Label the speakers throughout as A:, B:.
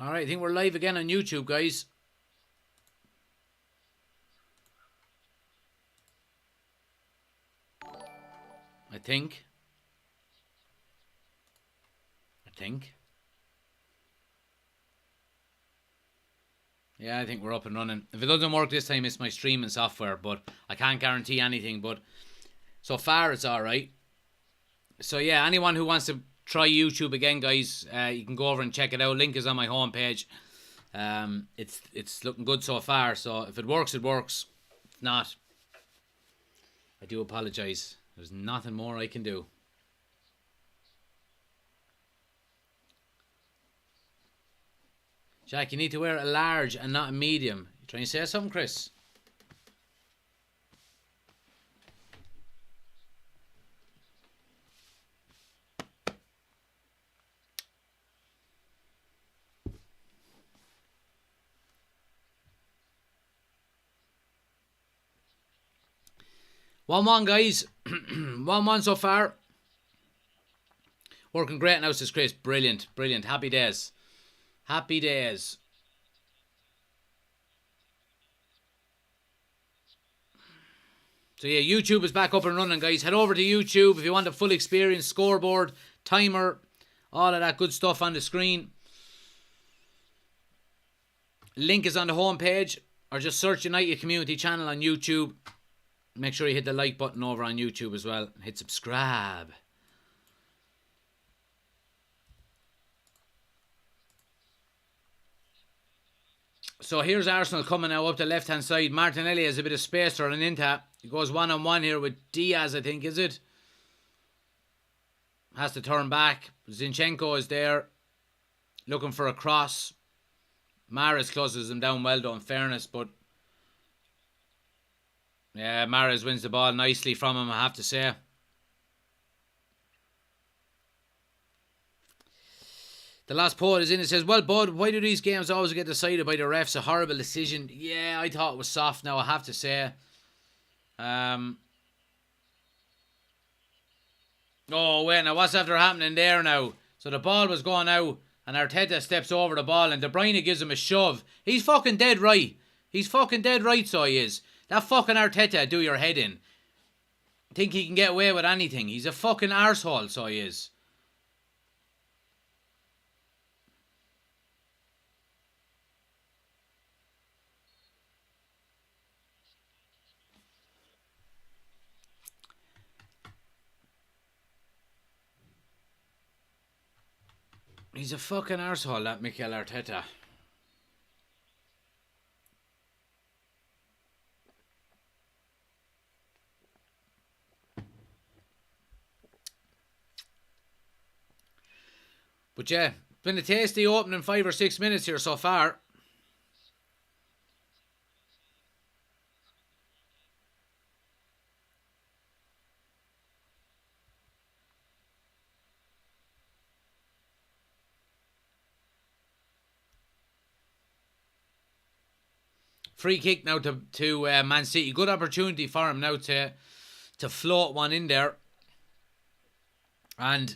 A: Alright, I think we're live again on YouTube, guys. I think. Yeah, I think we're up and running. If it doesn't work this time, it's my streaming software, but I can't guarantee anything. But so far, it's alright. So yeah, anyone who wants to try YouTube again, guys, you can go over and check it out. Link is on my homepage. It's looking good so far. So if it works, it works. If not, I do apologise. There's nothing more I can do. Jack, you need to wear a large and not a medium. You trying to say something, Chris? One, guys. 1-1 so far. Working great now, says Chris. Brilliant, brilliant. Happy days. Happy days. So yeah, YouTube is back up and running, guys. Head over to YouTube if you want a full experience, scoreboard, timer, all of that good stuff on the screen. Link is on the homepage, or just search United Community Channel on YouTube. Make sure you hit the like button over on YouTube as well. Hit subscribe. So here's Arsenal coming now up the left hand side. Martinelli has a bit of space for an into. He goes 1-on-1 here with Diaz, I think, is it? Has to turn back. Zinchenko is there, looking for a cross. Mahrez closes him down well, though, in fairness, but yeah, Mahrez wins the ball nicely from him, I have to say. The last poll is in. It says, well, Bud, why do these games always get decided by the refs? A horrible decision. Yeah, I thought it was soft now, I have to say. Oh, wait, now what's after happening there now? So the ball was going out, and Arteta steps over the ball, and De Bruyne gives him a shove. He's fucking dead right. He's fucking dead right, so he is. That fucking Arteta do your head in. Think he can get away with anything. He's a fucking arsehole, so he is. He's a fucking arsehole, that Mikel Arteta. But yeah, been a tasty opening 5 or 6 minutes here so far. Free kick now to Man City. Good opportunity for him now to float one in there. And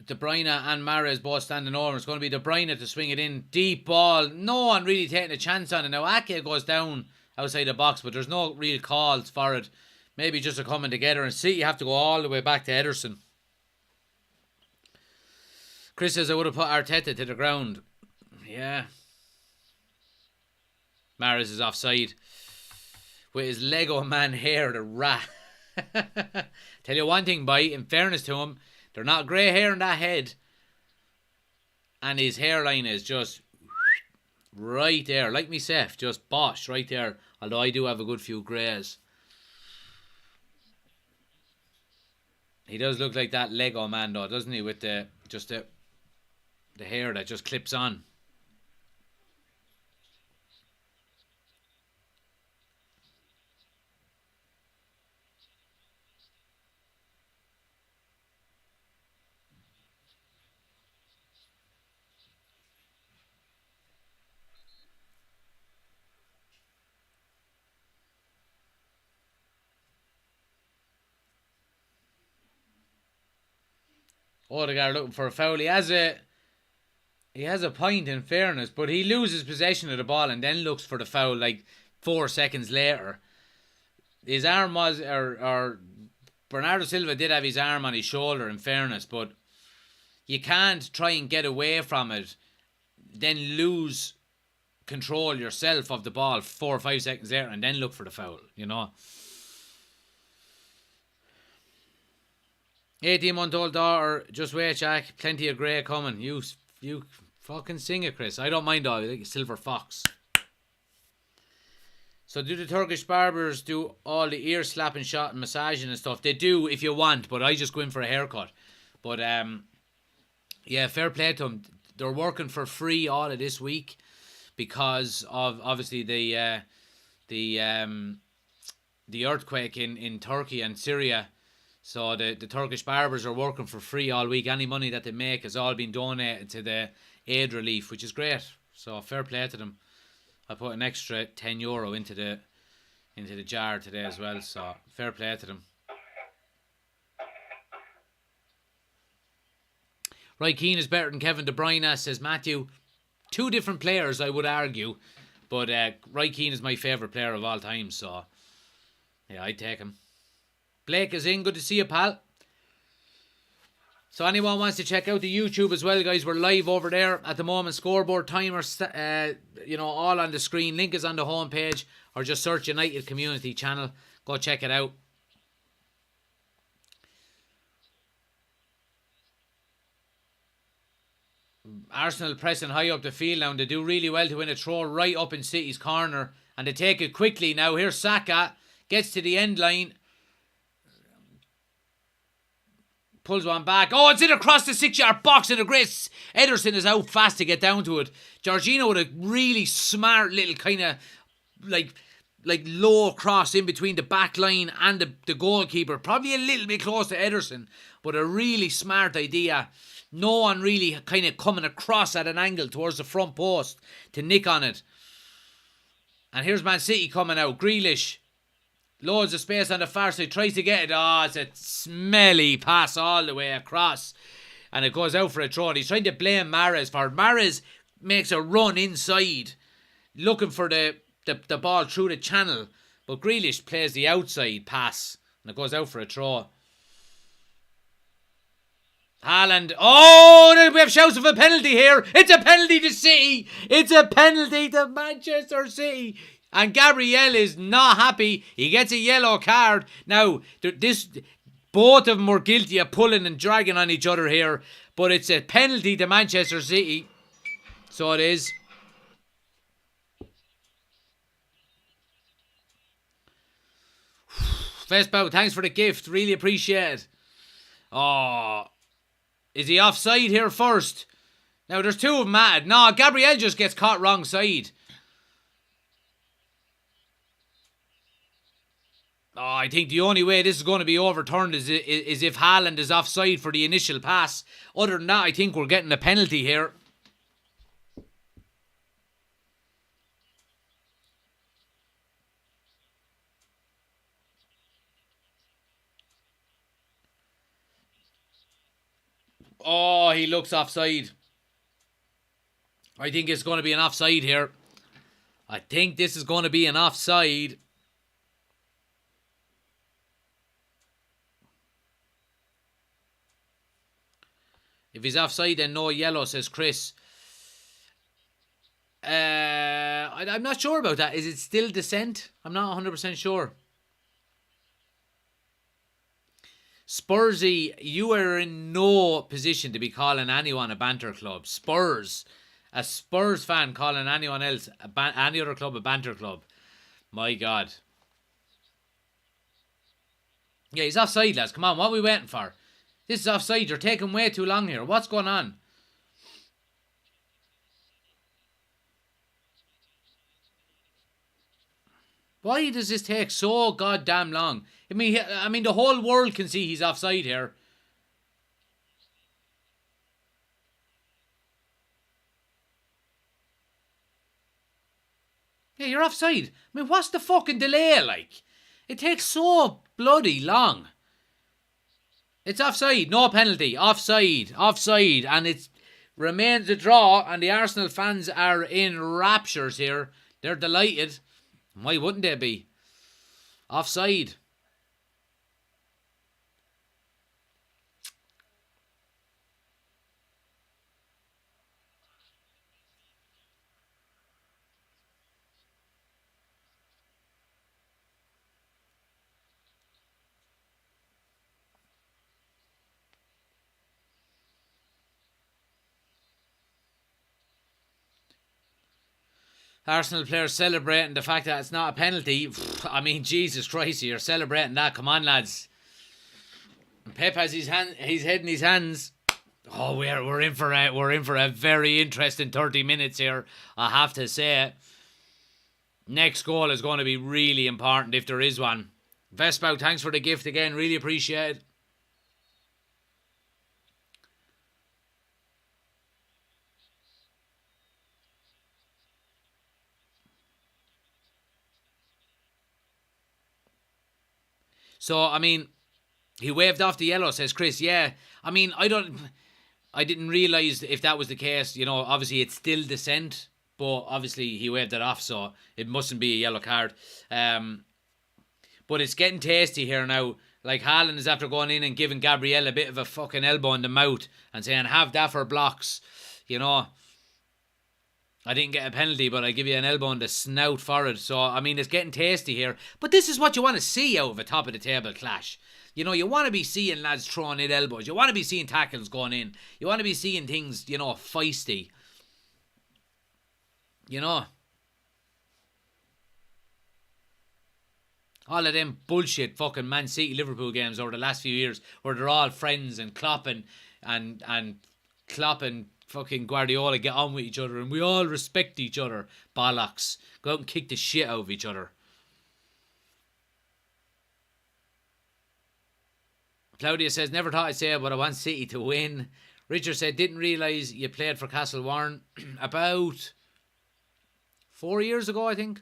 A: De Bruyne and Mahrez both standing over. It's going to be De Bruyne to swing it in. Deep ball. No one really taking a chance on it. Now Ake goes down outside the box, but there's no real calls for it. Maybe just a coming together. And City have to go all the way back to Ederson. Chris says I would have put Arteta to the ground. Yeah. Mahrez is offside with his Lego man hair, the rat. Tell you one thing, boy, in fairness to him, they're not grey hair in that head, and his hairline is just right there, like myself, just bosh right there, although I do have a good few greys. He does look like that Lego man though, doesn't he, with the hair that just clips on. Odegaard looking for a foul. He has a He has a point in fairness, but he loses possession of the ball and then looks for the foul like 4 seconds later. His arm was, or Bernardo Silva did have his arm on his shoulder in fairness, but you can't try and get away from it, then lose control yourself of the ball 4 or 5 seconds later and then look for the foul, you know. 18-month-old daughter, just wait, Jack. Plenty of grey coming. You fucking sing it, Chris. I don't mind all. I think Silver Fox. So do the Turkish barbers do all the ear slapping, shot and massaging and stuff? They do if you want, but I just go in for a haircut. But yeah, fair play to them. They're working for free all of this week because of obviously the earthquake in Turkey and Syria. So the Turkish barbers are working for free all week. Any money that they make has all been donated to the aid relief, which is great. So fair play to them. I put an extra €10 into the jar today as well. So fair play to them. Roy Keane is better than Kevin De Bruyne, says Matthew. Two different players, I would argue. But Roy Keane is my favourite player of all time. So yeah, I'd take him. Blake is in. Good to see you, pal. So anyone wants to check out the YouTube as well, guys, we're live over there at the moment. Scoreboard timers, all on the screen. Link is on the homepage, or just search United Community Channel. Go check it out. Arsenal pressing high up the field now, and they do really well to win a throw right up in City's corner, and they take it quickly now. Here's Saka, gets to the end line. Pulls one back. Oh, it's in across the 6-yard box and a great Ederson is out fast to get down to it. Jorginho with a really smart little kind of like low cross in between the back line and the goalkeeper. Probably a little bit close to Ederson, but a really smart idea. No one really kind of coming across at an angle towards the front post to nick on it. And here's Man City coming out. Grealish. Loads of space on the far side. Tries to get it. Oh, it's a smelly pass all the way across. And it goes out for a throw. And he's trying to blame Mahrez for it. Mahrez makes a run inside, looking for the ball through the channel. But Grealish plays the outside pass. And it goes out for a throw. Haaland. Oh, we have shouts of a penalty here. It's a penalty to City. It's a penalty to Manchester City. And Gabriel is not happy. He gets a yellow card. Now, both of them were guilty of pulling and dragging on each other here. But it's a penalty to Manchester City. So it is. Vespo, thanks for the gift. Really appreciate it. Oh, is he offside here first? Now, there's two of them mad. No, Gabriel just gets caught wrong side. Oh, I think the only way this is going to be overturned is if Haaland is offside for the initial pass. Other than that, I think we're getting a penalty here. Oh, he looks offside. I think it's going to be an offside here. I think this is going to be an offside. If he's offside, then no yellow, says Chris. I'm not sure about that. Is it still dissent? I'm not 100% sure. Spursy, you are in no position to be calling anyone a banter club. Spurs. A Spurs fan calling anyone else, any other club, a banter club. My God. Yeah, he's offside, lads. Come on, what are we waiting for? This is offside. You're taking way too long here. What's going on? Why does this take so goddamn long? I mean, the whole world can see he's offside here. Yeah, you're offside. I mean, what's the fucking delay like? It takes so bloody long. It's offside. No penalty. Offside. Offside. And it's remains a draw, and the Arsenal fans are in raptures here. They're delighted. Why wouldn't they be? Offside. Arsenal players celebrating the fact that it's not a penalty. I mean, Jesus Christ, you're celebrating that. Come on, lads. Pep has his head in his hands. Oh, we're in for a very interesting 30 minutes here. I have to say it. Next goal is going to be really important if there is one. Vespo, thanks for the gift again. Really appreciate it. So, I mean, he waved off the yellow, says Chris. Yeah, I mean, I didn't realise if that was the case. You know, obviously it's still dissent, but obviously he waved it off, so it mustn't be a yellow card. But it's getting tasty here now. Like, Haaland is after going in and giving Gabriel a bit of a fucking elbow in the mouth and saying, have that for blocks. You know, I didn't get a penalty, but I give you an elbow in the snout for it. So, I mean, it's getting tasty here. But this is what you want to see out of a top-of-the-table clash. You know, you want to be seeing lads throwing in elbows. You want to be seeing tackles going in. You want to be seeing things, you know, feisty. You know. All of them bullshit fucking Man City Liverpool games over the last few years where they're all friends and Klopp and Klopp and fucking Guardiola get on with each other and we all respect each other. Bollocks. Go out and kick the shit out of each other. Claudia says, never thought I'd say it, but I want City to win. Richard said, didn't realise you played for Castle Warren about 4 years ago, I think.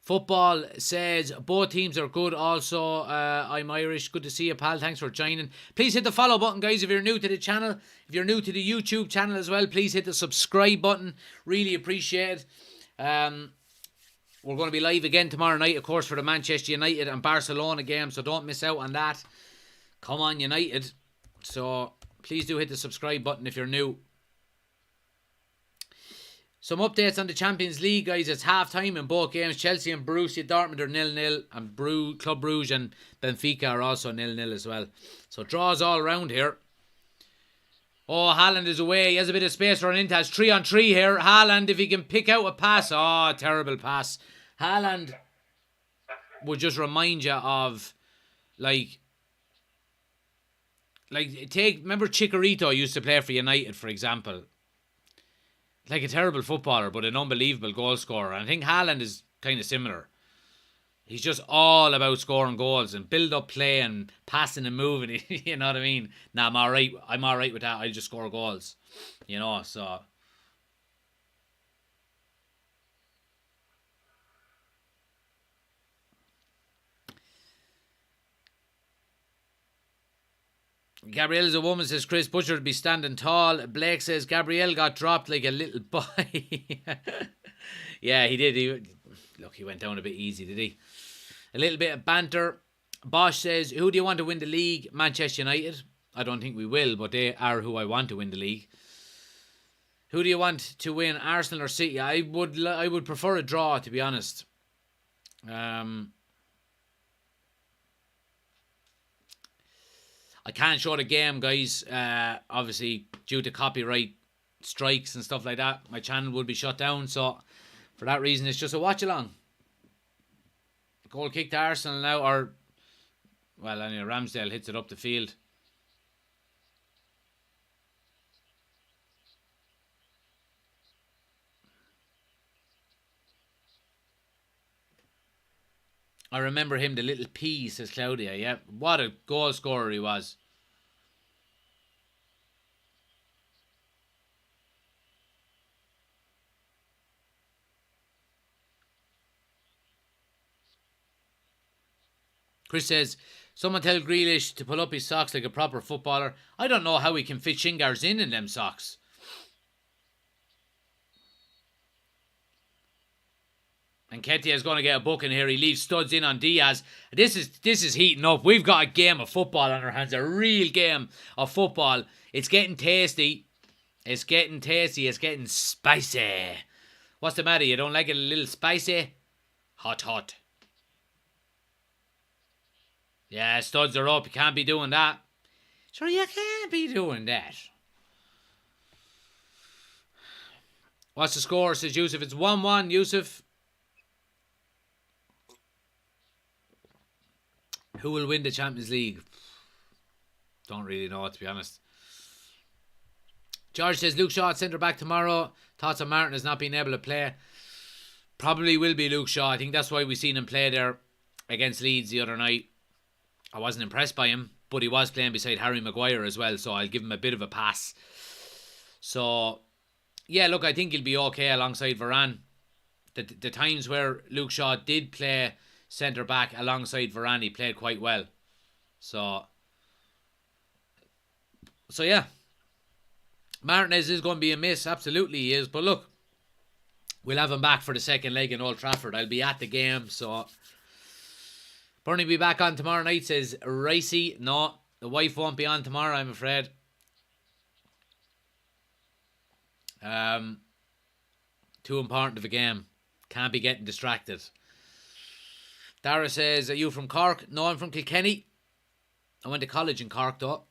A: Football says both teams are good. Also, I'm Irish. Good to see you, pal. Thanks for joining. Please hit the follow button, guys, if you're new to the channel. If you're new to the YouTube channel as well, please hit the subscribe button. Really appreciate it. We're going to be live again tomorrow night, of course, for the Manchester United and Barcelona game, so don't miss out on that. Come on, United. So please do hit the subscribe button if you're new. Some updates on the Champions League, guys. It's half-time in both games. Chelsea and Borussia Dortmund are 0-0. And Club Brugge and Benfica are also 0-0 as well. So draws all around here. Oh, Haaland is away. He has a bit of space running into. It's 3-on-3 here. Haaland, if he can pick out a pass. Oh, terrible pass. Haaland would just remind you of, remember Chicharito used to play for United, for example. Like a terrible footballer, but an unbelievable goal scorer. And I think Haaland is kind of similar. He's just all about scoring goals and build up play and passing and moving. You know what I mean? Nah, I'm alright. I'm alright with that. I just score goals. You know, so. Gabrielle is a woman, says Chris. Butcher would be standing tall. Blake says Gabrielle got dropped like a little boy. Yeah, he did. He went down a bit easy, did he? A little bit of banter. Bosch says, who do you want to win the league? Manchester United. I don't think we will, but they are who I want to win the league. Who do you want to win, Arsenal or City? I would prefer a draw, to be honest. I can't show the game, guys. Obviously, due to copyright strikes and stuff like that, my channel will be shut down. So, for that reason, it's just a watch along. Goal kick to Arsenal now, anyway, Ramsdale hits it up the field. I remember him, the little P, says Claudia. Yeah, what a goal scorer he was. Chris says, Someone tell Grealish to pull up his socks like a proper footballer. I don't know how he can fit shin guards in them socks. And Ketia is going to get a booking here. He leaves studs in on Diaz. This is heating up. We've got a game of football on our hands. A real game of football. It's getting tasty. It's getting tasty. It's getting spicy. What's the matter? You don't like it a little spicy? Hot, hot. Yeah, studs are up. You can't be doing that. Sure, you can't be doing that. What's the score? Says Yusuf. It's 1-1, Yusuf. Who will win the Champions League? Don't really know, to be honest. George says Luke Shaw at centre back tomorrow. Thoughts on Martin has not been able to play. Probably will be Luke Shaw. I think that's why we seen him play there against Leeds the other night. I wasn't impressed by him, but he was playing beside Harry Maguire as well, so I'll give him a bit of a pass. So, yeah, look, I think he'll be okay alongside Varane. The times where Luke Shaw did play centre back alongside Varane, he played quite well. So yeah. Martinez is going to be a miss. Absolutely he is. But look, we'll have him back for the second leg in Old Trafford. I'll be at the game. So Bernie will be back on tomorrow night, says Ricey. No, the wife won't be on tomorrow, I'm afraid. Too important of a game. Can't be getting distracted. Dara says, are you from Cork? No, I'm from Kilkenny. I went to college in Cork though.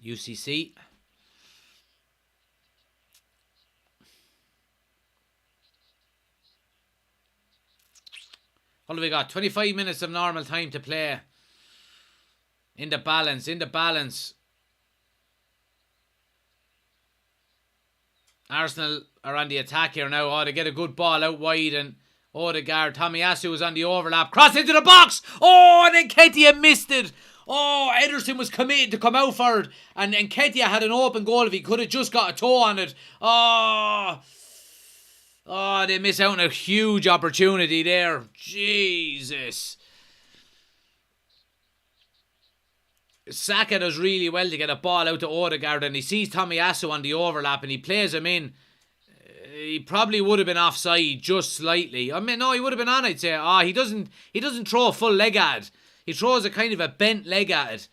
A: UCC. What have we got? 25 minutes of normal time to play. In the balance. Arsenal are on the attack here now. Oh, they get a good ball out wide and Odegaard, Tomiyasu was on the overlap. Cross into the box. Oh, and then Ketia missed it. Oh, Ederson was committed to come out for it. And Ketia had an open goal if he could have just got a toe on it. Oh, they miss out on a huge opportunity there. Jesus. Saka does really well to get a ball out to Odegaard and he sees Tomiyasu on the overlap and he plays him in. He probably would have been offside just slightly. I mean, no, he would have been on, I'd say. He doesn't throw a full leg at it. He throws a kind of a bent leg at it.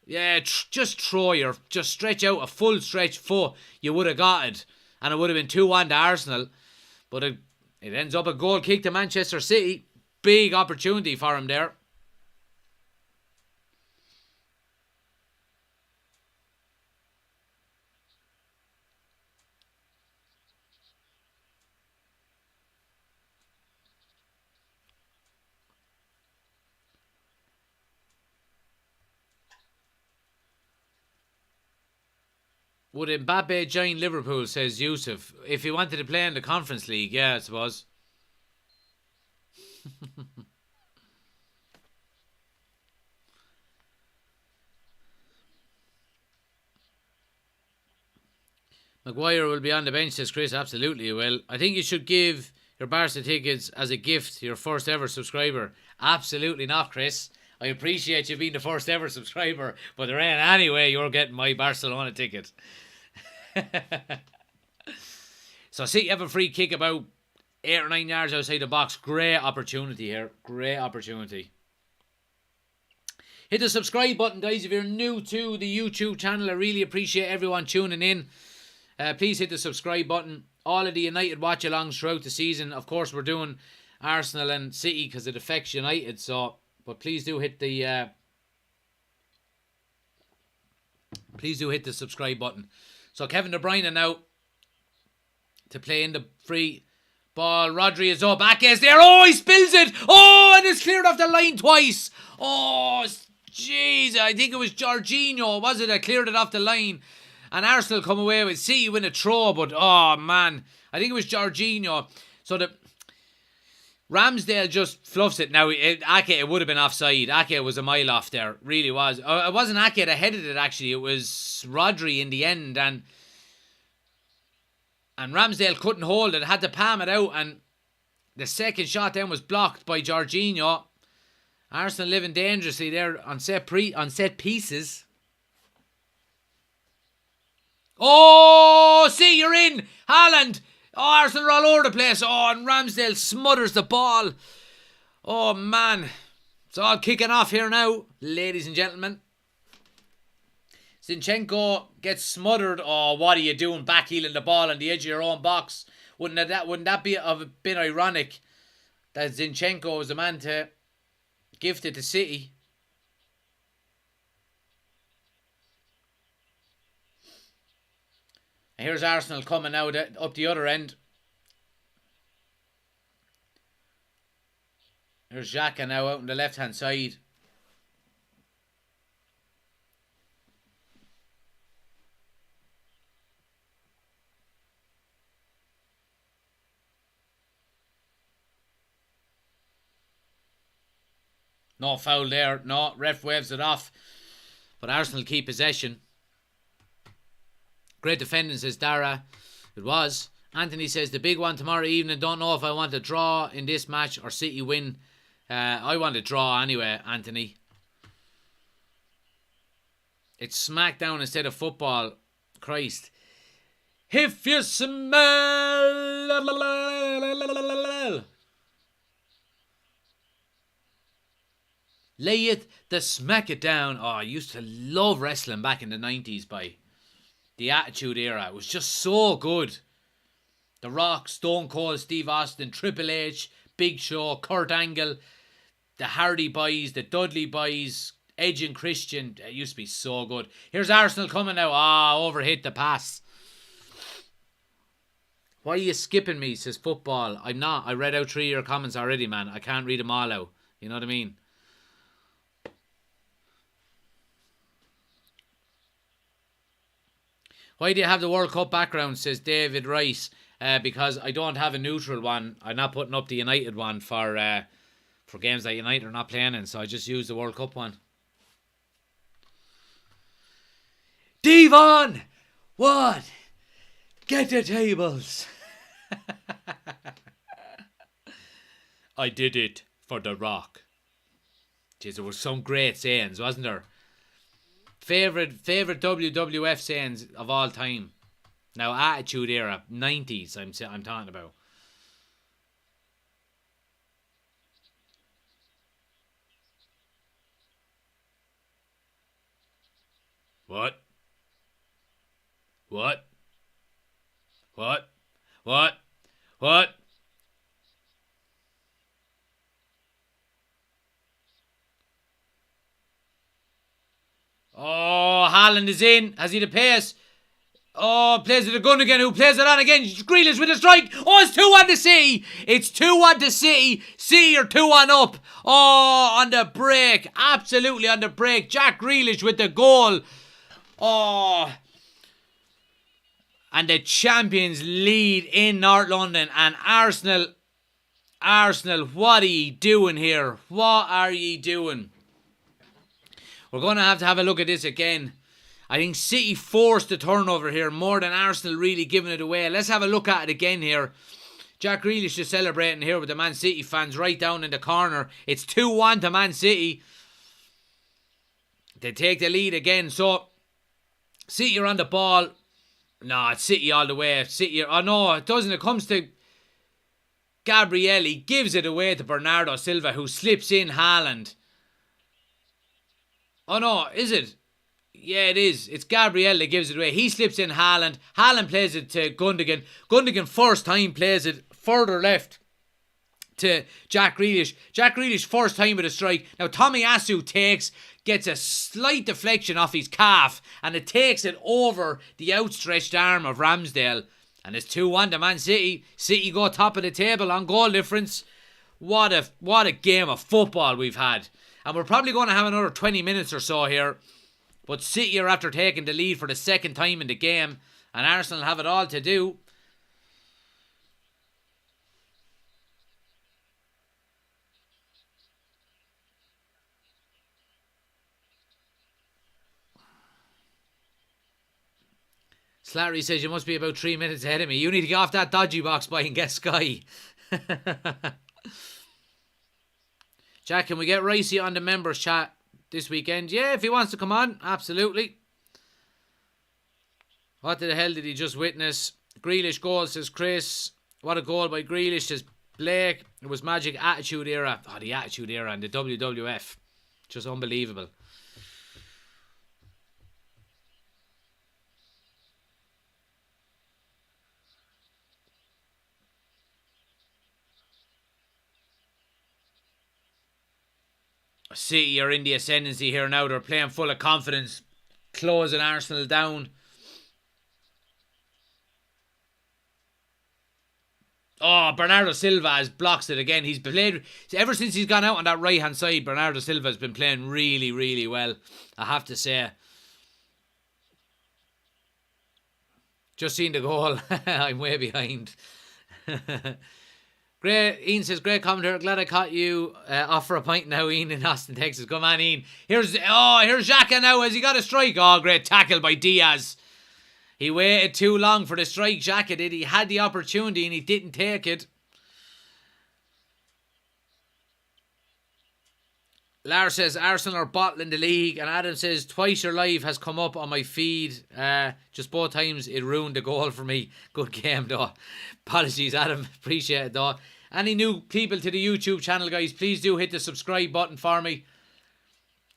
A: Yeah, just stretch out a full stretch foot. You would have got it. And it would have been 2-1 to Arsenal. But it ends up a goal kick to Manchester City. Big opportunity for him there. Would Mbappe join Liverpool, says Yusuf, if he wanted to play in the Conference League? Yeah, I suppose. Maguire will be on the bench, says Chris. Absolutely he will. I think you should give your Barca tickets as a gift to your first ever subscriber. Absolutely not, Chris. I appreciate you being the first ever subscriber, but there ain't any way you're getting my Barcelona ticket. So City have a free kick about 8 or 9 yards outside the box. Great opportunity here. Great opportunity. Hit the subscribe button, guys, if you're new to the YouTube channel. I really appreciate everyone tuning in. Please hit the subscribe button. All of the United watch-alongs throughout the season. Of course, we're doing Arsenal and City because it affects United. But please do hit the subscribe button. So Kevin De Bruyne now to play in the free ball. Rodri is up. Ake is there. Oh, he spills it. Oh, and it's cleared off the line twice. Oh, jeez. I think it was Jorginho, was it, that cleared it off the line. And Arsenal come away with City win a throw. But, oh, man. I think it was Jorginho. So the Ramsdale just fluffs it. Now, Ake, it would have been offside. Ake was a mile off there. Really was. It wasn't Ake that headed it, actually. It was Rodri in the end. And Ramsdale couldn't hold it. Had to palm it out. And the second shot then was blocked by Jorginho. Arsenal living dangerously there on set pieces. Oh, see, you're in. Haaland. Oh, Arsenal are all over the place. Oh, and Ramsdale smothers the ball. Oh, man. It's all kicking off here now, ladies and gentlemen. Zinchenko gets smothered. Oh, what are you doing? Backheeling the ball on the edge of your own box. Wouldn't that have been ironic that Zinchenko was the man to gift it to City? And here's Arsenal coming out up the other end. There's Xhaka now out on the left-hand side. No foul there. No, ref waves it off. But Arsenal keep possession. Great defending, says Dara. It was. Anthony says, the big one tomorrow evening. Don't know if I want to draw in this match or City win. I want to draw anyway, Anthony. It's SmackDown instead of football. Christ. If you smell... Lay it, the smack it down. Oh, I used to love wrestling back in the 90s, by the Attitude Era. It was just so good. The Rock, Stone Cold, Steve Austin, Triple H, Big Show, Kurt Angle, the Hardy Boys, the Dudley Boys, Edge and Christian. It used to be so good. Here's Arsenal coming now. Overhit the pass. Why are you skipping me, says Football. I'm not. I read out 3 of your comments already, man. I can't read them all out. You know what I mean? Why do you have the World Cup background, says David Rice. Because I don't have a neutral one. I'm not putting up the United one for games that United are not playing in, so I just use the World Cup one. Devon! What? Get the tables! I did it for The Rock. Jeez, there were some great sayings, wasn't there? Favorite WWF sayings of all time. Now, Attitude Era, 90s, I'm talking about. What? What? What? What? What? Oh, Haaland is in. Has he the pace? Oh, plays it a gun again. Who plays it on again? Grealish with a strike. Oh, it's 2-1 to City. It's 2-1 to City. City are 2-1 up. Oh, on the break. Absolutely on the break. Jack Grealish with the goal. Oh. And the champions lead in North London. And Arsenal, what are ye doing here? What are ye doing? We're going to have a look at this again. I think City forced the turnover here more than Arsenal really giving it away. Let's have a look at it again here. Jack Grealish is celebrating here with the Man City fans right down in the corner. It's 2-1 to Man City. They take the lead again. So, City are on the ball. No, it's City all the way. City. Oh no, it doesn't. It comes to Gabriel. He gives it away to Bernardo Silva, who slips in Haaland. Oh no, is it? Yeah, it is. It's Gabriel that gives it away. He slips in Haaland. Haaland plays it to Gundogan. Gundogan first time plays it further left to Jack Grealish. Jack Grealish first time with a strike. Now Tomiyasu gets a slight deflection off his calf, and it takes it over the outstretched arm of Ramsdale. And it's 2-1 to Man City. City go top of the table on goal difference. What a game of football we've had. And we're probably going to have another 20 minutes or so here. But City are after taking the lead for the second time in the game. And Arsenal have it all to do. Slattery says you must be about 3 minutes ahead of me. You need to get off that dodgy box by and get Sky. Jack, can we get Ricey on the members chat this weekend? Yeah, if he wants to come on, absolutely. What the hell did he just witness? Grealish goal, says Chris. What a goal by Grealish, says Blake. It was magic attitude era. Oh, the attitude era and the WWF. Just unbelievable. City are in the ascendancy here now. They're playing full of confidence. Closing Arsenal down. Oh, Bernardo Silva has blocks it again. He's played ever since he's gone out on that right hand side. Bernardo Silva has been playing really, really well, I have to say. Just seen the goal. I'm way behind. Great. Ian says, great commentator. Glad I caught you off for a pint now, Ian, in Austin, Texas. Come on, Ian. Here's Xhaka now. Has he got a strike? Oh, great tackle by Diaz. He waited too long for the strike, Xhaka did. He had the opportunity and he didn't take it. Lars says Arsenal are bottling the league, and Adam says twice your live has come up on my feed. Just both times it ruined the goal for me. Good game though. Apologies, Adam. Appreciate it though. Any new people to the YouTube channel, guys, please do hit the subscribe button for me.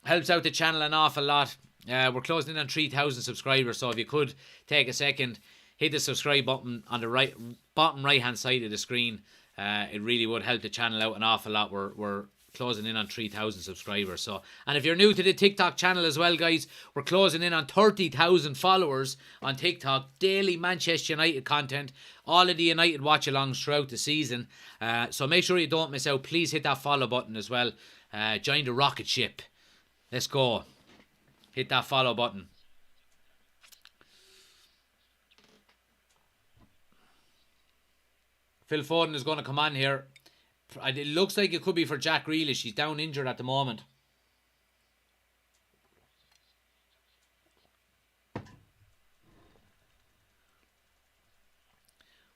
A: Helps out the channel an awful lot. We're closing in on 3,000 subscribers, so if you could take a second, hit the subscribe button on the bottom right hand side of the screen. It really would help the channel out an awful lot. We're closing in on 3,000 subscribers. So, and if you're new to the TikTok channel as well, guys, we're closing in on 30,000 followers on TikTok. Daily Manchester United content, all of the United watch-alongs throughout the season. So make sure you don't miss out. Please hit that follow button as well. Join the rocket ship. Let's go. Hit that follow button. Phil Foden is going to come on here. It looks like it could be for Jack Grealish. He's down injured at the moment.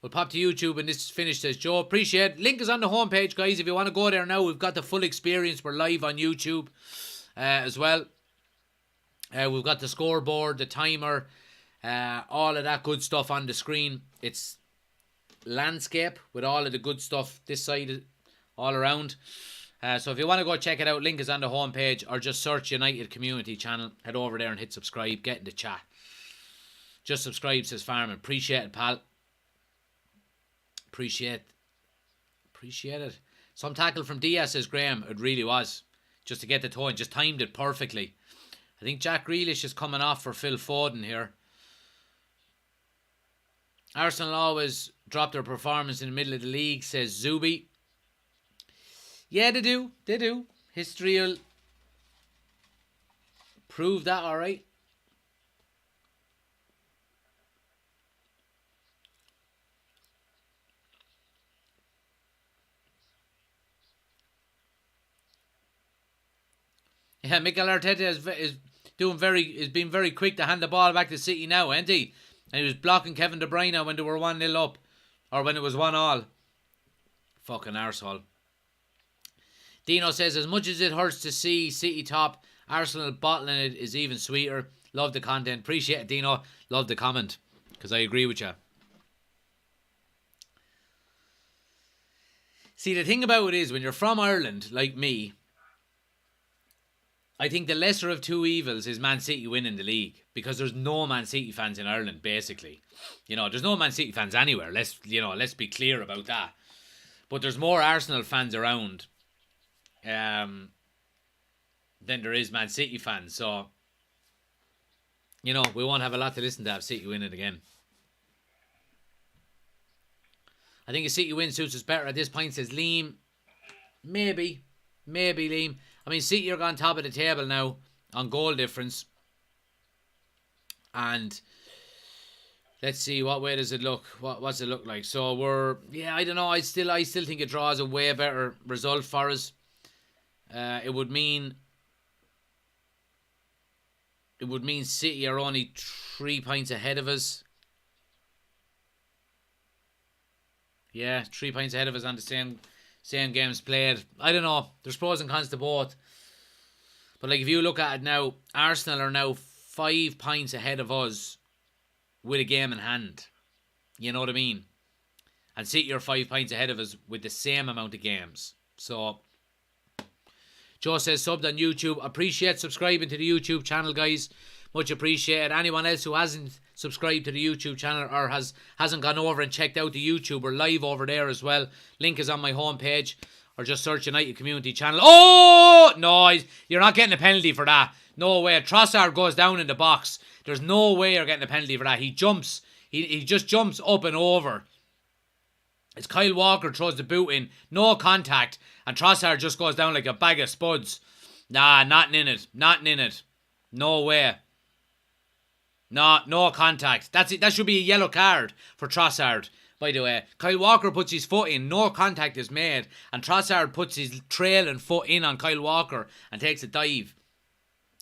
A: We'll pop to YouTube and this is finished, says Joe. Appreciate it. Link is on the homepage, guys. If you want to go there now, we've got the full experience. We're live on YouTube as well. We've got the scoreboard, the timer, all of that good stuff on the screen. It's landscape with all of the good stuff this side all around. So if you want to go check it out, link is on the homepage, or just search United Community Channel. Head over there and hit subscribe. Get in the chat. Just subscribe, says Farman. Appreciate it, pal. Appreciate it. Some tackle from Diaz, says Graham. It really was. Just to get the toe in. Just timed it perfectly. I think Jack Grealish is coming off for Phil Foden here. Arsenal always drop their performance in the middle of the league, says Zubi. Yeah, they do. They do. History will prove that, alright. Yeah, Mikel Arteta is being very quick to hand the ball back to City now, ain't he? And he was blocking Kevin De Bruyne when they were 1-0 up, or when it was 1-1. Fucking arsehole. Dino says, as much as it hurts to see City top, Arsenal bottling it is even sweeter. Love the content. Appreciate it, Dino. Love the comment, because I agree with you. See, the thing about it is, when you're from Ireland, like me, I think the lesser of two evils is Man City winning the league, because there's no Man City fans in Ireland, basically. You know, there's no Man City fans anywhere. Let's be clear about that. But there's more Arsenal fans around than there is Man City fans. So, you know, we won't have a lot to listen to have City win it again. I think a City win suits us better at this point, says Liam. Maybe, Liam. I mean, City are on top of the table now on goal difference. And let's see, what way does it look? What's it look like? So I don't know. I still think a draw is a way better result for us. It would mean City are only 3 points ahead of us. Yeah, 3 points ahead of us on the same games played. I don't know. There's pros and cons to both. But like if you look at it now, Arsenal are now 5 points ahead of us with a game in hand. You know what I mean? And City are 5 points ahead of us with the same amount of games. So, Joe says subbed on YouTube. Appreciate subscribing to the YouTube channel, guys. Much appreciated. Anyone else who hasn't subscribed to the YouTube channel or hasn't gone over and checked out the YouTube, we're live over there as well. Link is on my homepage. Or just search United Community Channel. Oh! No, you're not getting a penalty for that. No way. Trossard goes down in the box. There's no way you're getting a penalty for that. He jumps. He just jumps up and over. It's Kyle Walker throws the boot in. No contact. And Trossard just goes down like a bag of spuds. Nah, nothing in it. Nothing in it. No way. No contact. That's it. That should be a yellow card for Trossard. By the way, Kyle Walker puts his foot in, no contact is made, and Trossard puts his trailing foot in on Kyle Walker and takes a dive.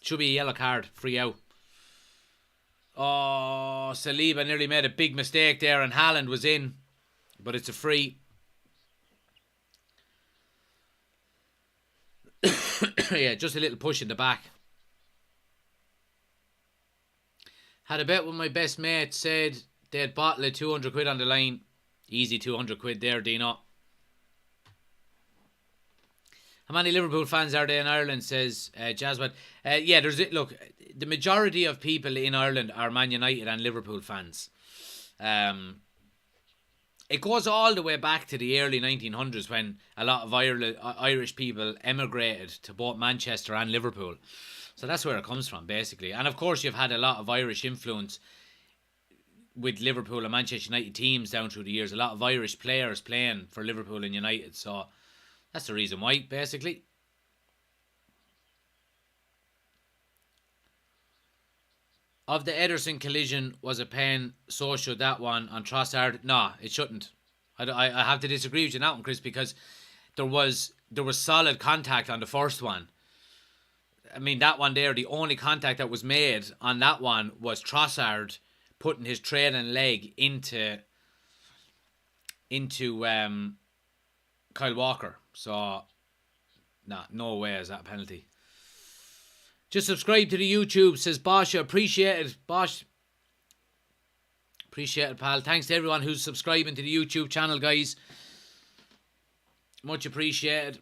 A: Should be a yellow card, free out. Oh, Saliba nearly made a big mistake there and Haaland was in, but it's a free. Yeah, just a little push in the back. Had a bet with my best mate, said they'd bottle at 200 quid on the line. Easy 200 quid there, Dino. How many Liverpool fans are there in Ireland, says Jasmine. Yeah, look, the majority of people in Ireland are Man United and Liverpool fans. It goes all the way back to the early 1900s when a lot of Irish people emigrated to both Manchester and Liverpool. So that's where it comes from, basically. And of course, you've had a lot of Irish influence with Liverpool and Manchester United teams down through the years. A lot of Irish players playing for Liverpool and United. So that's the reason why, basically. Of the Ederson collision, was a pen, so should that one on Trossard. No, it shouldn't. I have to disagree with you on that one, Chris, because there was solid contact on the first one. I mean, that one there, the only contact that was made on that one was Trossard putting his trailing leg into Kyle Walker. So, no way is that a penalty. Just subscribe to the YouTube, says Bosch. Appreciate it, Bosch. Appreciate it, pal. Thanks to everyone who's subscribing to the YouTube channel, guys. Much appreciated.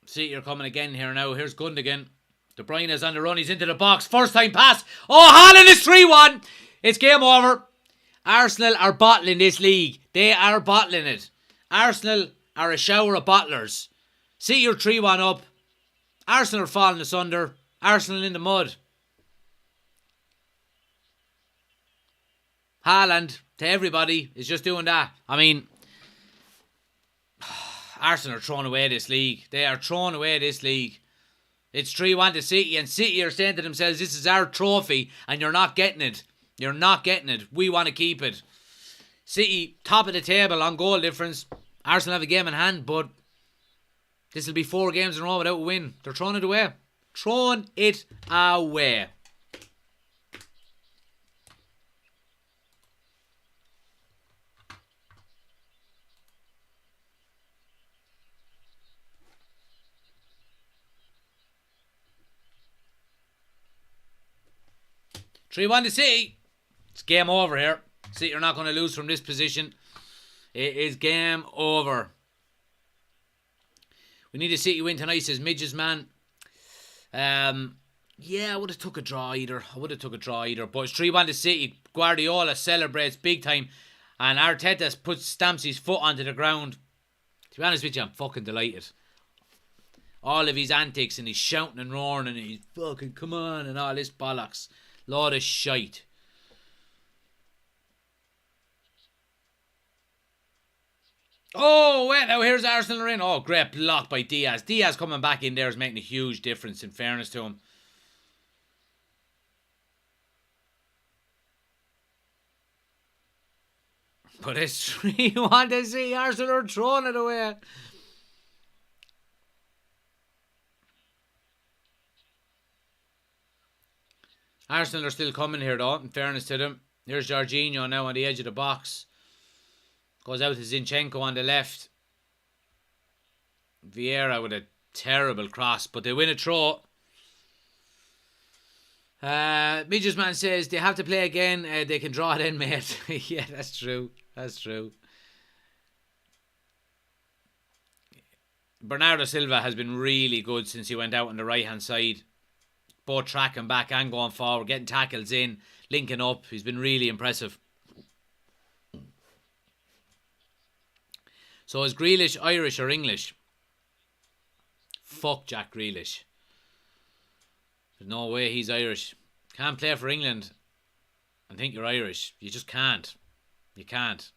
A: See, you're coming again here now. Here's Gundogan. De Bruyne is on the run. He's into the box. First time pass. Oh, Haaland is 3-1. It's game over. Arsenal are bottling this league. They are bottling it. Arsenal are a shower of bottlers. See, you're 3-1 up. Arsenal are falling asunder. Arsenal in the mud. Haaland, to everybody, is just doing that. I mean, Arsenal are throwing away this league. They are throwing away this league. It's 3-1 to City, and City are saying to themselves, this is our trophy, and you're not getting it. You're not getting it. We want to keep it. City, top of the table on goal difference. Arsenal have a game in hand, but this will be 4 games in a row without a win. They're throwing it away. Throwing it away. Three 1 to City. It's game over here. City are not going to lose from this position. It is game over. We need a City win tonight, says Midges Man. Yeah, I would have took a draw either. But it's 3-1 to City. Guardiola celebrates big time. And Arteta stamps his foot onto the ground. To be honest with you, I'm fucking delighted. All of his antics and he's shouting and roaring and he's fucking come on and all this bollocks. Lot of shite. Oh, wait, now here's Arsenal in. Oh, great block by Diaz. Diaz coming back in there is making a huge difference, in fairness to him. But it's 3-1 to see Arsenal are throwing it away. Arsenal are still coming here though, in fairness to them. Here's Jorginho now on the edge of the box. Goes out to Zinchenko on the left. Vieira with a terrible cross, but they win a throw. Midges man says they have to play again. They can draw it in, mate. Yeah, that's true. That's true. Bernardo Silva has been really good since he went out on the right hand side. Both tracking back and going forward, getting tackles in, linking up. He's been really impressive. So is Grealish Irish or English? Fuck Jack Grealish. There's no way he's Irish. Can't play for England and think you're Irish. You just can't. You can't.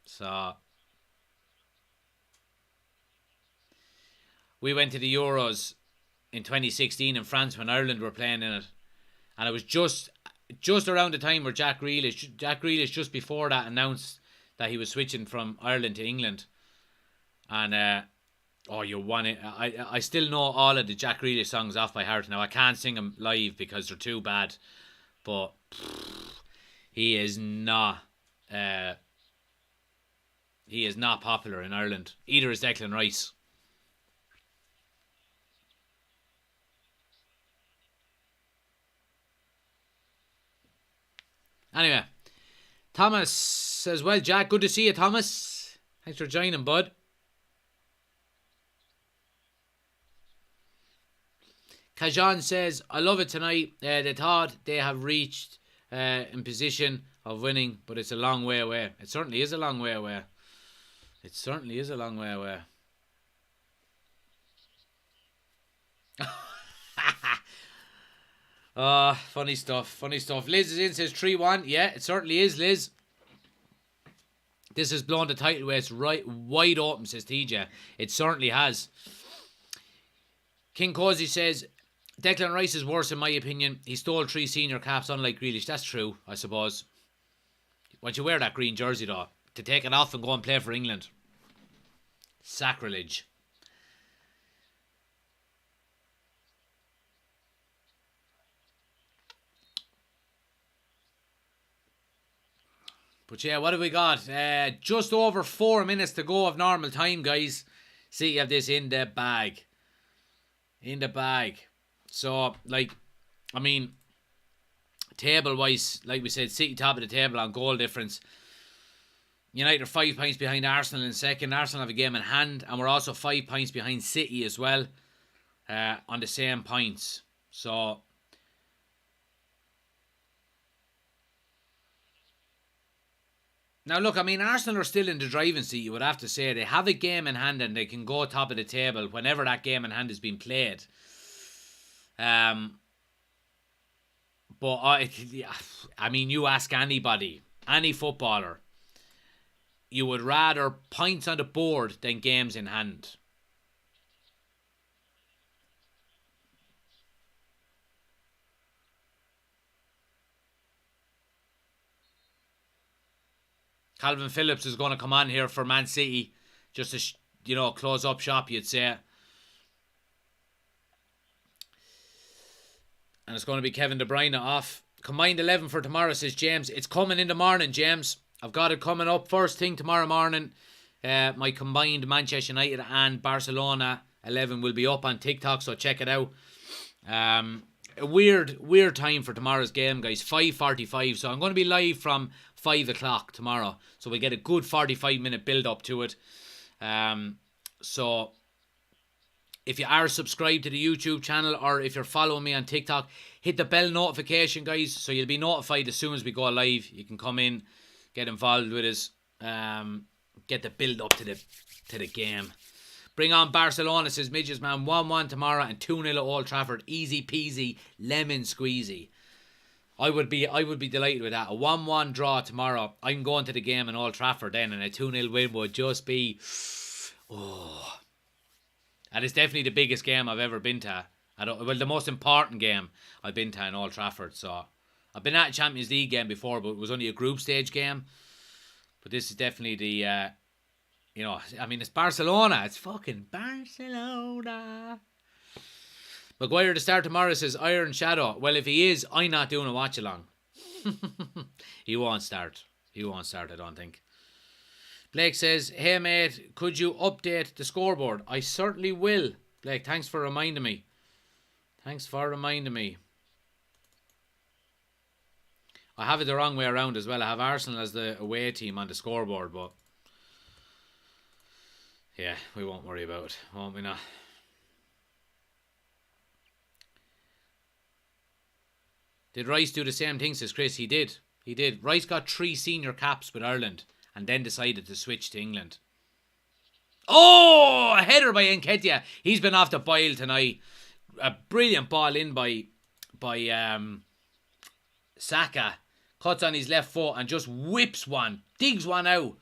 A: So we went to the Euros in 2016 in France when Ireland were playing in it, and it was just around the time where Jack Grealish just before that announced that he was switching from Ireland to England, and you won it. I still know all of the Jack Grealish songs off by heart now. I can't sing them live because they're too bad, but he is not popular in Ireland. Either is Declan Rice. Anyway, Thomas says, well, Jack, good to see you, Thomas. Thanks for joining, bud. Kajan says, I love it tonight. They thought they have reached in position of winning, but it's a long way away. It certainly is a long way away. It certainly is a long way away. Funny stuff. Funny stuff. Liz is in, says 3-1. Yeah, it certainly is, Liz. This has blown the title race right wide open, says TJ. It certainly has. King Cozy says, Declan Rice is worse in my opinion. He stole 3 senior caps unlike Grealish. That's true, I suppose. Once you wear that green jersey though, to take it off and go and play for England. Sacrilege. But yeah, what have we got? Just over 4 minutes to go of normal time, guys. See, you have this in the bag. In the bag. So, table-wise, like we said, City top of the table on goal difference. United are 5 points behind Arsenal in second. Arsenal have a game in hand, and we're also 5 points behind City as well, on the same points. So now, look, Arsenal are still in the driving seat, you would have to say. They have a game in hand and they can go top of the table whenever that game in hand has been played. You ask anybody, any footballer, you would rather points on the board than games in hand. Calvin Phillips is going to come on here for Man City just to, close up shop, you'd say. And it's going to be Kevin De Bruyne off. Combined 11 for tomorrow, says James. It's coming in the morning, James. I've got it coming up first thing tomorrow morning. My combined Manchester United and Barcelona 11 will be up on TikTok, so check it out. A weird time for tomorrow's game, guys. 5:45. So I'm going to be live from 5 o'clock tomorrow. So we get a good 45-minute build up to it. So if you are subscribed to the YouTube channel or if you're following me on TikTok, hit the bell notification, guys, so you'll be notified as soon as we go live. You can come in, get involved with us, get the build up to the game. Bring on Barcelona, says Midges Man. 1-1 tomorrow and 2-0 at Old Trafford. Easy peasy, lemon squeezy. I would be delighted with that. A 1-1 draw tomorrow. I'm going to the game in Old Trafford then, and a 2-0 win would just be... Oh. And it's definitely the biggest game I've ever been to. The most important game I've been to in Old Trafford. So I've been at a Champions League game before, but it was only a group stage game. But this is definitely the... it's Barcelona. It's fucking Barcelona. Maguire to start tomorrow, says Iron Shadow. Well, if he is, I'm not doing a watch along. He won't start. He won't start, I don't think. Blake says, hey mate, could you update the scoreboard? I certainly will. Blake, thanks for reminding me. I have it the wrong way around as well. I have Arsenal as the away team on the scoreboard, but yeah, we won't worry about it, won't we not? Did Rice do the same thing, says Chris? He did. Rice got 3 senior caps with Ireland and then decided to switch to England. Oh, a header by Nketiah. He's been off the boil tonight. A brilliant ball in by Saka. Cuts on his left foot and just whips one. Digs one out.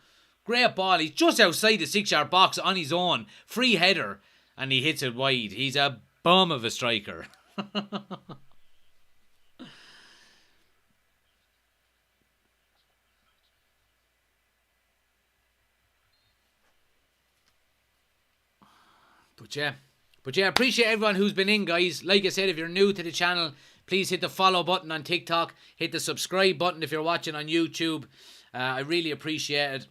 A: Great ball. He's just outside the 6-yard box on his own. Free header. And he hits it wide. He's a bum of a striker. But yeah, appreciate everyone who's been in, guys. Like I said, if you're new to the channel, please hit the follow button on TikTok. Hit the subscribe button if you're watching on YouTube. I really appreciate it.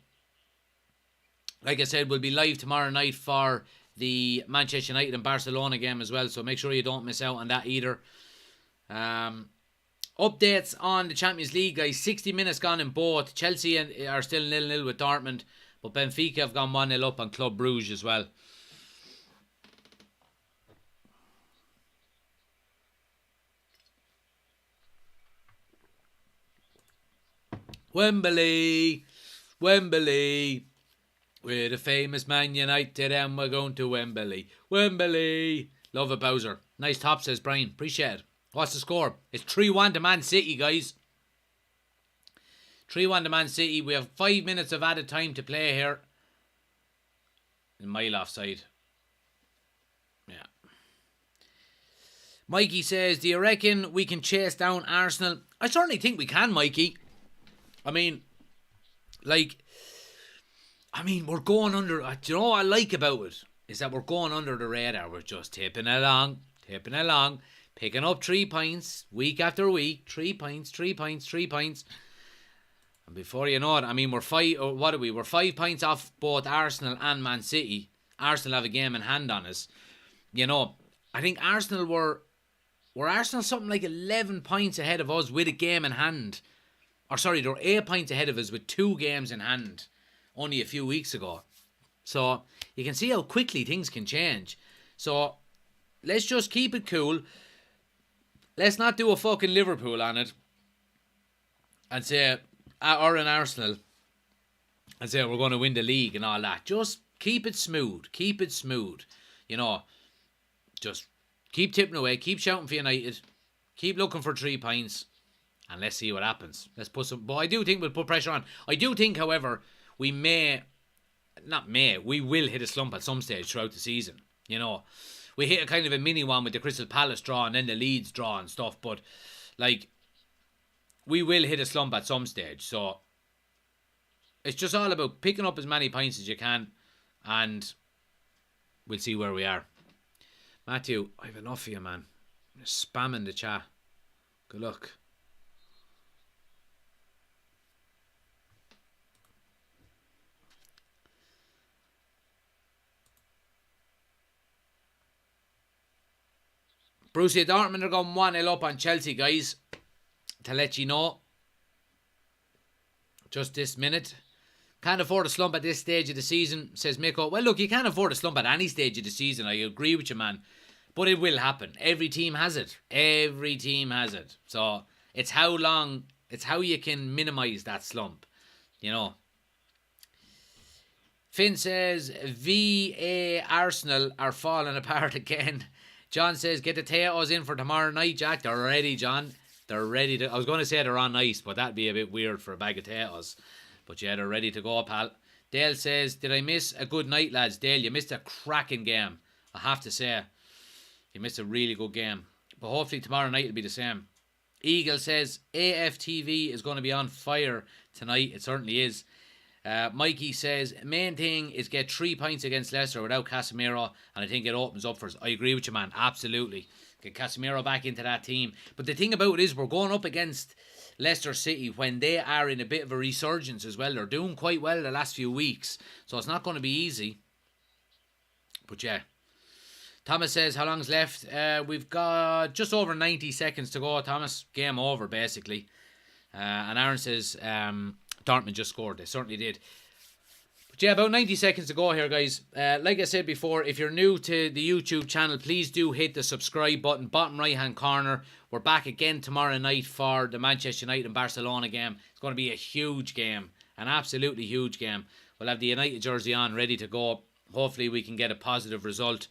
A: Like I said, we'll be live tomorrow night for the Manchester United and Barcelona game as well. So make sure you don't miss out on that either. Updates on the Champions League, guys. 60 minutes gone in both. Chelsea are still 0-0 with Dortmund. But Benfica have gone 1-0 up on Club Brugge as well. Wembley, we're the famous Man United and we're going to Wembley. Love it, Bowser. Nice top, says Brian. Appreciate it. What's the score? It's 3-1 to Man City, guys. 3-1 to Man City. We have 5 minutes of added time to play here. A mile offside. Yeah. Mikey says, do you reckon we can chase down Arsenal? I certainly think we can, Mikey. I mean, we're going under. Do you know what I like about it? Is that we're going under the radar. We're just tipping along, picking up 3 points week after week. 3 points. And before you know it, we're 5 points off both Arsenal and Man City. Arsenal have a game in hand on us. You know, I think Arsenal were Arsenal something like 11 points ahead of us with a game in hand. Or sorry, they were 8 points ahead of us with 2 games in hand only a few weeks ago. So you can see how quickly things can change. So let's just keep it cool. Let's not do a fucking Liverpool on it and say, or an Arsenal, and say we're going to win the league and all that. Just keep it smooth. You know, just keep tipping away. Keep shouting for United. Keep looking for 3 points. And let's see what happens. But I do think we'll put pressure on. I do think, however, we will hit a slump at some stage throughout the season. You know, we hit a kind of a mini one with the Crystal Palace draw and then the Leeds draw and stuff. But, we will hit a slump at some stage. So, it's just all about picking up as many points as you can. And we'll see where we are. Matthew, I have enough of you, man. I'm just spamming the chat. Good luck. Borussia Dortmund are going 1-0 up on Chelsea, guys. To let you know. Just this minute. Can't afford a slump at this stage of the season, says Miko. Well, look, you can't afford a slump at any stage of the season. I agree with you, man. But it will happen. Every team has it. So, it's how you can minimise that slump. You know. Finn says, VA Arsenal are falling apart again. John says, get the potatoes in for tomorrow night, Jack. They're ready, John. They're ready to... I was going to say they're on ice, but that'd be a bit weird for a bag of potatoes. But yeah, they're ready to go, pal. Dale says, did I miss a good night, lads? Dale, you missed a cracking game. I have to say. You missed a really good game. But hopefully tomorrow night will be the same. Eagle says, AFTV is going to be on fire tonight. It certainly is. Mikey says, main thing is get 3 points against Leicester without Casemiro, and I think it opens up for us. I agree with you, man. Absolutely. Get Casemiro back into that team. But the thing about it is we're going up against Leicester City when they are in a bit of a resurgence as well. They're doing quite well the last few weeks, so it's not going to be easy. But yeah. Thomas says, how long's left? We've got just over 90 seconds to go, Thomas. Game over, basically. And Aaron says, Dortmund just scored. They certainly did. But yeah, about 90 seconds to go here, guys. Like I said before, if you're new to the YouTube channel, please do hit the subscribe button, bottom right-hand corner. We're back again tomorrow night for the Manchester United and Barcelona game. It's going to be a huge game, an absolutely huge game. We'll have the United jersey on, ready to go. Hopefully we can get a positive result.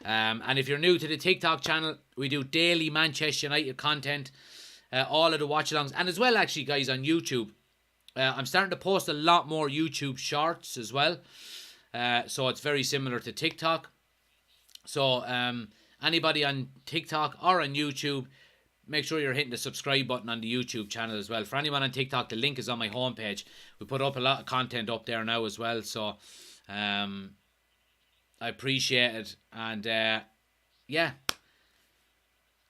A: And if you're new to the TikTok channel, we do daily Manchester United content. All of the watch-alongs. And as well, actually, guys, on YouTube. I'm starting to post a lot more YouTube shorts as well. So it's very similar to TikTok. So anybody on TikTok or on YouTube, make sure you're hitting the subscribe button on the YouTube channel as well. For anyone on TikTok, the link is on my homepage. We put up a lot of content up there now as well. So I appreciate it. And yeah.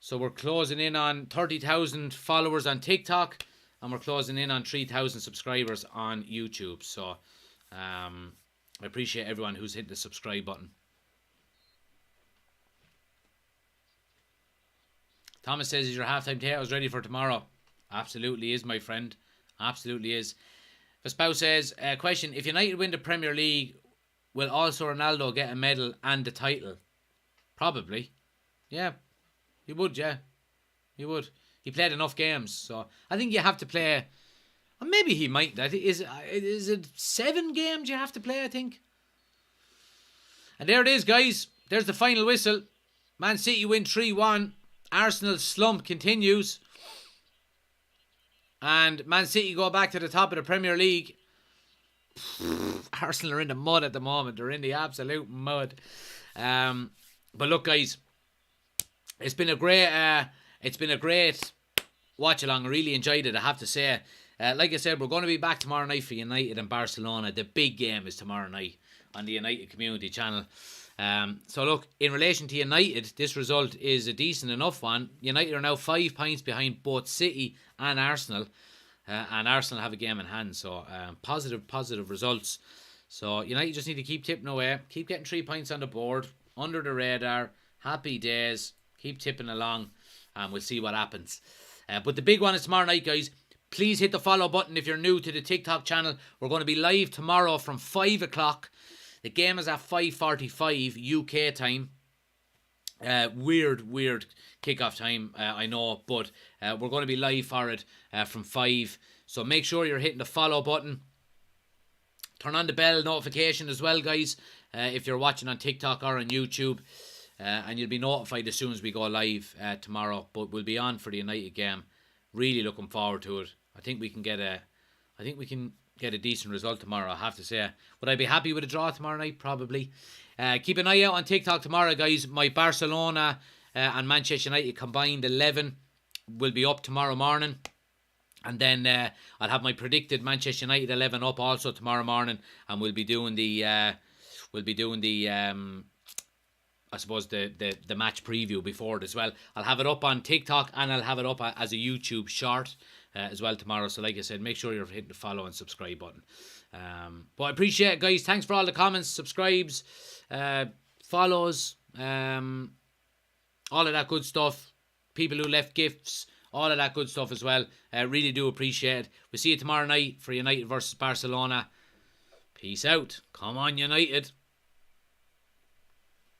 A: So we're closing in on 30,000 followers on TikTok. And we're closing in on 3,000 subscribers on YouTube. So I appreciate everyone who's hit the subscribe button. Thomas says, is your halftime potatoes ready for tomorrow? Absolutely is, my friend. Absolutely is. Vespow says, question, if United win the Premier League, will also Ronaldo get a medal and the title? Probably. Yeah. He would, yeah. He would. He played enough games, so I think you have to play. Or maybe he might. Is it 7 games you have to play? I think. And there it is, guys. There's the final whistle. Man City win 3-1. Arsenal's slump continues, and Man City go back to the top of the Premier League. Arsenal are in the mud at the moment. They're in the absolute mud. But look, guys, it's been a great watch along. I really enjoyed it, I have to say. Like I said, we're going to be back tomorrow night for United and Barcelona. The big game is tomorrow night on the United Community Channel. So look, in relation to United, this result is a decent enough one. United are now 5 points behind both City and Arsenal. And Arsenal have a game in hand. So positive results. So United just need to keep tipping away. Keep getting 3 points on the board. Under the radar. Happy days. Keep tipping along. And we'll see what happens. But the big one is tomorrow night, guys. Please hit the follow button if you're new to the TikTok channel. We're going to be live tomorrow from 5 o'clock. The game is at 5:45 UK time. Weird kickoff time, I know. But we're going to be live for it from 5. So make sure you're hitting the follow button. Turn on the bell notification as well, guys. If you're watching on TikTok or on YouTube. And you'll be notified as soon as we go live tomorrow. But we'll be on for the United game. Really looking forward to it. I think we can get a decent result tomorrow, I have to say. Would I be happy with a draw tomorrow night? Probably. Keep an eye out on TikTok tomorrow, guys. My Barcelona and Manchester United combined 11 will be up tomorrow morning. And then I'll have my predicted Manchester United 11 up also tomorrow morning. And we'll be doing the I suppose the match preview before it as well. I'll have it up on TikTok and I'll have it up as a YouTube short as well tomorrow. So like I said, make sure you're hitting the follow and subscribe button. But I appreciate it, guys. Thanks for all the comments, subscribes, follows, all of that good stuff. People who left gifts, all of that good stuff as well. Really do appreciate it. We'll see you tomorrow night for United versus Barcelona. Peace out. Come on, United.